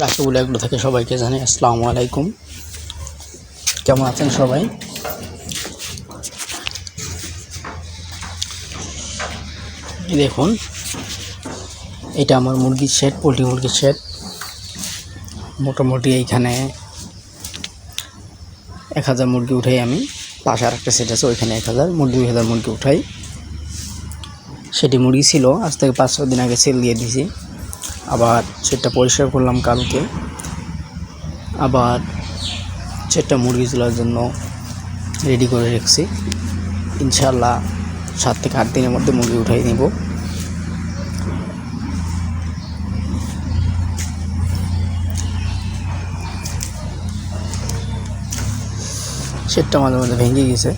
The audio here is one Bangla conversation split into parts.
রাকিবুল এগুলো থেকে সবাইকে জানাই আসসালামু আলাইকুম। কেমন আছেন সবাই? দেখুন, এটা আমার মুরগির শেড, পোলট্রি মুরগির শেড। মোটামুটি এইখানে 1000 মুরগি উঠাই আমি। পাশে আর একটা সেট আছে, ওইখানে 1000 2000 মুরগি উঠাই। সেটি মুরগি ছিল, আজ থেকে 5-6 দিন আগে সেল দিয়ে দিয়েছি। আবার সেটটা পরিষ্কার করলাম কালকে। আবার সেটটা মুরগি তোলার জন্য রেডি করে রেখেছি। ইনশাআল্লাহ 7 থেকে 8 দিনের মধ্যে মুরগি উঠাই নেব। সেটটা মাঝে মাঝে ভেঙে গেছে,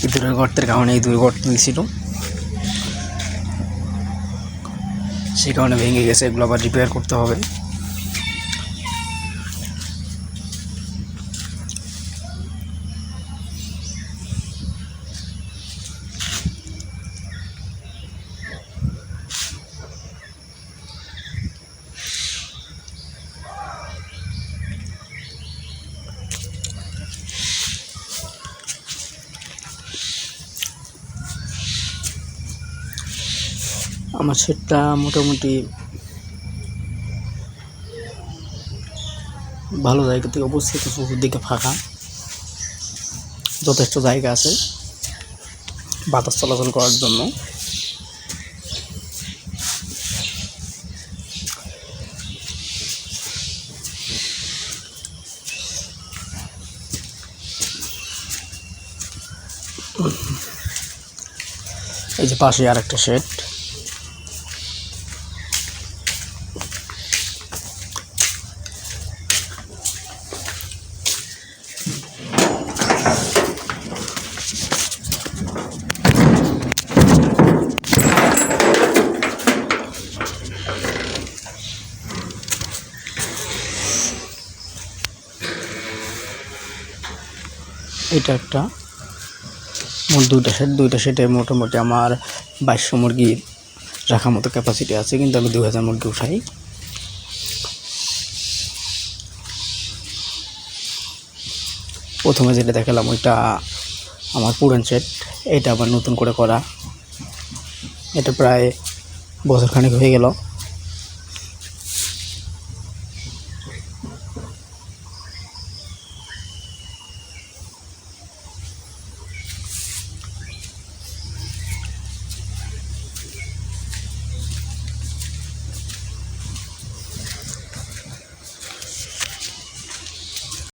ইঁদুরের গর্তের কারণে। ইঁদুরের গর্ত দিয়েছিল, সেই কারণে ভেঙে গেছে। এগুলো আবার রিপেয়ার করতে হবে। আমার সেটটা মোটামুটি ভালো জায়গা থেকে অবস্থিত, চতুর্দিকে ফাঁকা, যথেষ্ট জায়গা আছে বাতাস চলাচল করার জন্য। এই যে পাশে আর একটা শেড। এটা একটা মোট দুইটা সেটে মোটামুটি আমার 2200 মুরগি রাখার মতো ক্যাপাসিটি আছে, কিন্তু আমি 2000 মুরগি উঠাই। প্রথমে যেটা দেখালাম ওইটা আমার পুরান সেট, এটা আবার নতুন করে করা। এটা প্রায় বছরখানেক হয়ে গেল।